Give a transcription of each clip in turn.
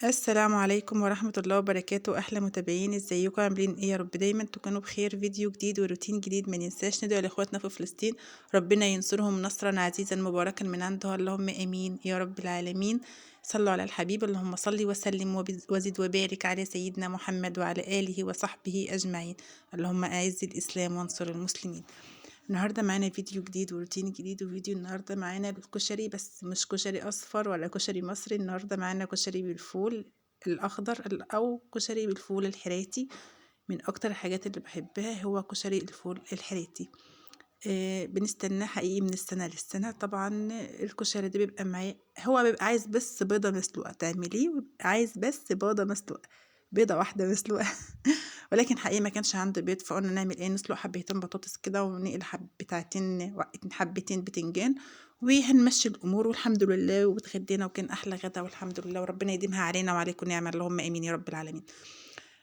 السلام عليكم ورحمة الله وبركاته. أحلى متابعين، ازيكم؟ عاملين ايه؟ يا رب دايما تكونوا بخير. فيديو جديد وروتين جديد. ما ننساش ندعو لاخواتنا في فلسطين، ربنا ينصرهم نصرا عزيزا مباركا من عنده، اللهم امين يا رب العالمين. صلوا على الحبيب. اللهم صل وسلم وزد وبارك على سيدنا محمد وعلى آله وصحبه أجمعين. اللهم أعز الإسلام وانصر المسلمين. النهاردة معانا فيديو جديد وروتين جديد. وفيديو النهاردة معانا بالكشري، بس مش كشري أصفر ولا كشري مصري. النهاردة معانا كشري بالفول الأخضر أو كشري بالفول الحراتي. من أكتر الحاجات اللي بحبها هو كشري الفول الحراتي. بنستناه حقيقي من السنة للسنة. طبعا الكشري ده بيبقى معاه، هو بيبقى عايز بس بيضة مسلوقة تعمليه، وبيبقى عايز بس بيضة مسلوقة، بيضة واحدة مسلوقة. ولكن حقيقي ما كانش عندي بيض، فقلنا نعمل ايه، نسلق حبتين بطاطس كده ونقل حبتين بتنجان، وهنمشي الامور والحمد لله. واتغدينا وكان احلى غدا والحمد لله، وربنا يديمها علينا وعليكم نعمة، اللهم امين يا رب العالمين.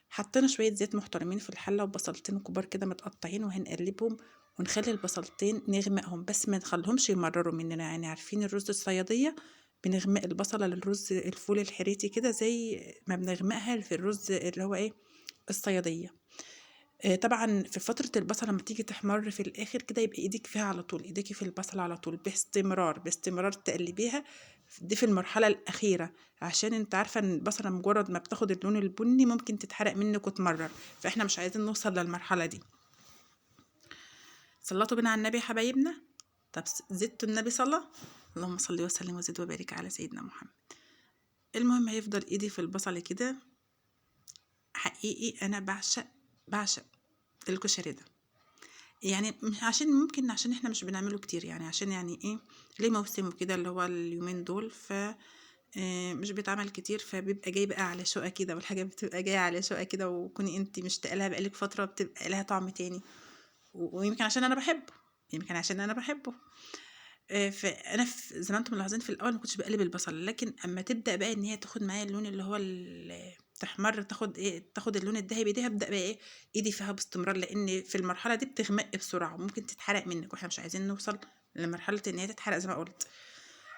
حطينا شوية زيت محترمين في الحلة وبصلتين كبار كده متقطعين، وهنقلبهم ونخلي البصلتين نغمقهم، بس ما نخليهمش يمرروا مننا. يعني عارفين الرز الصيادية، بنغمق البصلة للرز الفول الحريتي كده زي ما بنغمقها في الرز اللي هو ايه، الصيادية. طبعًا في فترة البصلة لمّا تيجي تحمر في الآخر كده، يبقى إيدِك فيها على طول، إيديكِ في البصلة على طول باستمرار، باستمرار تقلّبيها. دي في المرحلة الأخيرة، عشان أنتِ عارفة إن البصلة مجرد ما بتاخد اللون البني ممكن تتحرق منِّك وتمرّر، فإحنا مش عايزين نوصل للمرحلة دي. صلّتوا بينا على النبي يا حبايبنا. طب زدتوا النبي صلاة؟ اللهم صل وسلم وزد وبارك على سيدنا محمد. المهم هيفضل إيدي في البصل كده. حقيقي أنا باعشق الكشري ده. يعني عشان ممكن عشان إحنا مش بنعمله كتير، يعني عشان يعني إيه، ليه موسم وكده اللي هو اليومين دول، ف مش بيتعمل كتير، فبيبقى جاي بقى على شوقة كده، والحاجة بتبقى جاية على شوقة كده، وكوني أنتِ مشتاقة لها بقى لِك فترة بتبقى لها طعم تاني، ويمكن عشان أنا باحبه، يمكن عشان أنا باحبه. فأنا زي ما أنتم ملاحظين في الأول ما كنتش باقلب البصل، لكن أمّا تبدأ بقى إن هي تاخد معايا اللون اللي هو تحمر، تاخد إيه، تاخد اللون الدهبي ده، هابدأ بقى إيه، إيدي فيها باستمرار، لإن في المرحلة دي بتغمق بسرعة وممكن تتحرق منِّك، وإحنا مش عايزين نوصل لمرحلة إن هي تتحرق زي ما قُلت.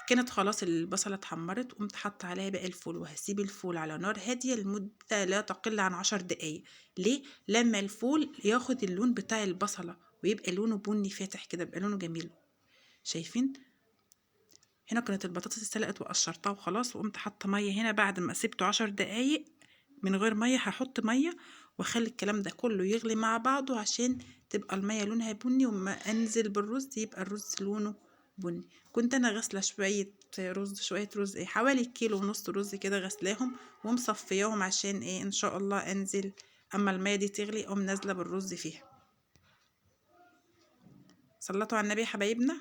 كانت خلاص البصلة اتحمرت، قُمت حاطة عليها باقي الفول، وهاسيب الفول على نار هادية لمدة لا تقل عن 10 دقايق. ليه؟ لمّا الفول ياخد اللون بتاع البصلة ويبقى لونه بني فاتح كده، يبقى لونه جميل. شايفين؟ هنا كانت البطاطس اتسلقت وقشرتها وخلاص، وقمت حاطه ميه هنا بعد ما سبته 10 دقايق. من غير ميه، هحط ميه واخلي الكلام ده كله يغلي مع بعضه، عشان تبقى الميه لونها بني، وما انزل بالرز يبقى الرز لونه بني. كنت انا غاسله شويه رز ايه، حوالي كيلو ونص رز كده، غسلاهم ومصفياهم عشان ايه، ان شاء الله انزل اما الميه دي تغلي اقوم نازله بالرز فيها. صلتوا على النبي يا حبايبنا.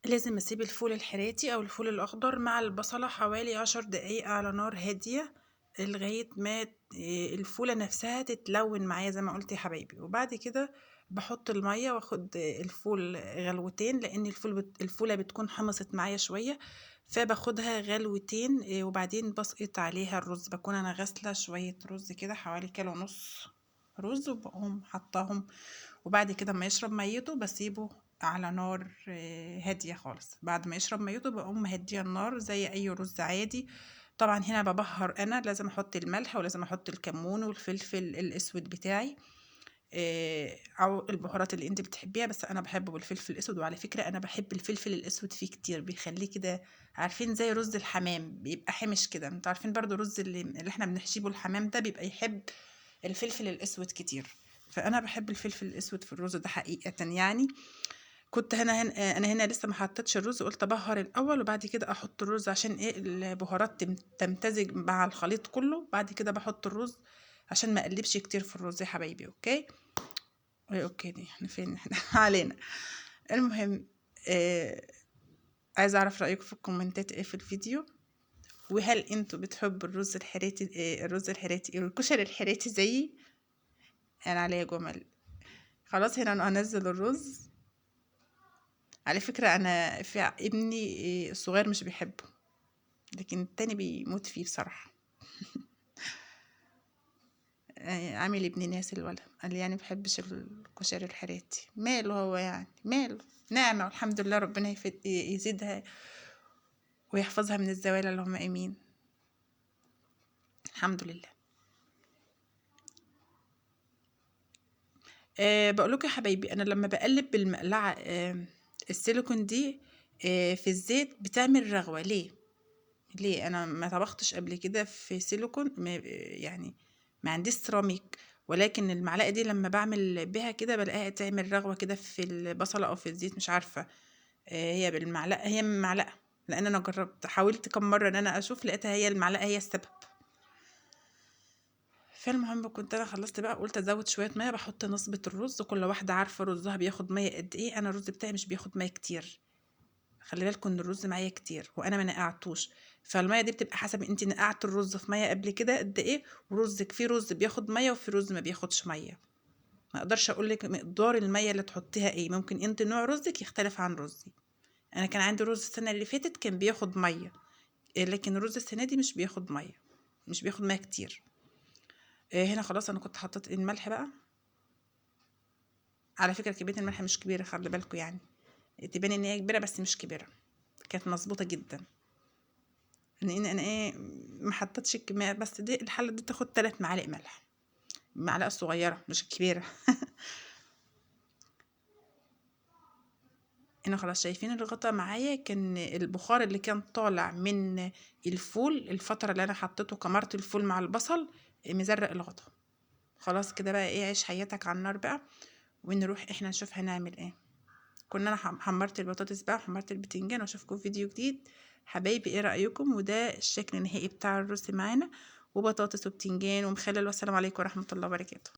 لازم اسيب الفول الحراتي او الفول الاخضر مع البصلة حوالي 10 دقايق على نار هادية، لغاية ما الفولة نفسها تتلون معايا زي ما قلت يا حبايبي. وبعد كده بحط المية واخد الفول غلوتين، لان الفولة بتكون حمصت معايا شوية، فباخدها غلوتين. وبعدين بسقط عليها الرز. بكون انا غاسلة شوية رز كده، حوالي كيلو ونص رز، وبقوم حطاهم. وبعد كده ما يشرب ميته بسيبه على نار هادية خالص. بعد ما يشرب ميته بقوم مهديه النار زي اي رز عادي. طبعا هنا ببهر، انا لازم احط الملح ولازم احط الكمون والفلفل الاسود بتاعي، او البهارات اللي انت بتحبيها، بس انا بحبه بالفلفل الاسود. وعلى فكرة انا بحب الفلفل الاسود فيه كتير، بيخليه كده، عارفين زي رز الحمام بيبقى حمش كده. انتوا عارفين برضو الرز اللي احنا بنحشيه الحمام ده بيبقى يحب الفلفل الاسود كتير، فانا بحب الفلفل الاسود في الرز ده حقيقة يعني. كنت انا هنا لسه ما حطيتش الرز، قلت ابهر الاول وبعد كده احط الرز، عشان ايه، البهارات تمتزج مع الخليط كله. بعد كده بحط الرز عشان ما اقلبش كتير في الرز يا حبايبي. اوكي. اوكي دي احنا فين احنا علينا. المهم، آه عايزه اعرف رايكم في الكومنتات ايه في الفيديو، وهل انتوا بتحبوا الرز الحراتي، الرز الحراتي الكشري الحراتي زيي؟ انا عليا جمل. خلاص هنا انا انزل الرز. على فكرة انا في ابني الصغير مش بيحبه، لكن التاني بيموت فيه بصراحة. عامل ابن ناس الولد، قال لي يعني بحبش الكشري الحراتي. ماله هو يعني، ماله، نعمة والحمد لله، ربنا يزيدها ويحفظها من الزوال، اللهم امين. الحمد لله. بقول لكم يا حبايبي، انا لما بقلب بالمقلعه السيليكون دي في الزيت بتعمل رغوه. ليه انا ما طبختش قبل كده في سيليكون، يعني ما عنديش سيراميك، ولكن المعلقه دي لما بعمل بيها كده بلاقيها تعمل رغوه كده في البصله او في الزيت، مش عارفه. هي بالمعلقه، هي من معلقه، لان انا جربت حاولت كم مره ان انا اشوف، لقيتها هي المعلقه هي السبب. فالمهم كنت انا خلصت بقى، قلت ازود شويه ميه، بحط نسبه الرز، كل واحده عارفه رزها بياخد ميه قد ايه. انا الرز بتاعي مش بياخد ميه كتير، خلي بالكم ان الرز معايا كتير وانا ما نقعتوش، فالميه دي بتبقى حسب انت نقعت الرز في ميه قبل كده قد ايه، ورزك في رز بياخد ميه وفي رز ما بياخدش ميه. ما اقدرش اقول لك مقدار الميه اللي تحطيها ايه، ممكن انت نوع رزك يختلف عن رزي. انا كان عندي رز السنه اللي فاتت كان بياخد ميه، لكن الرز السنه دي مش بياخد ميه، مش بياخد ميه كتير. هنا خلاص انا كنت حطيت الملح بقى. على فكره كميه الملح مش كبيره، خلي بالكم يعني، تبان ان هي كبيره بس مش كبيره، كانت مظبوطه جدا. لان انا ما حطيتش الكميه، بس دي الحله دي تاخد 3 معالق ملح، معلقه صغيره مش كبيره. هنا خلاص شايفين الغطا معايا، كان البخار اللي كان طالع من الفول الفتره اللي انا حطيته كمرت الفول مع البصل مزرق الغطا. خلاص كده بقى عيش حياتك على النار بقى، ونروح احنا نشوف هنعمل ايه. كنا انا حمرت البطاطس بقى وحمرت البتنجان، واشوفكم في فيديو جديد حبايبي. ايه رايكم؟ وده الشكل النهائي بتاع الرز معانا، وبطاطس وبتنجان ومخلل. والسلام عليكم ورحمه الله وبركاته.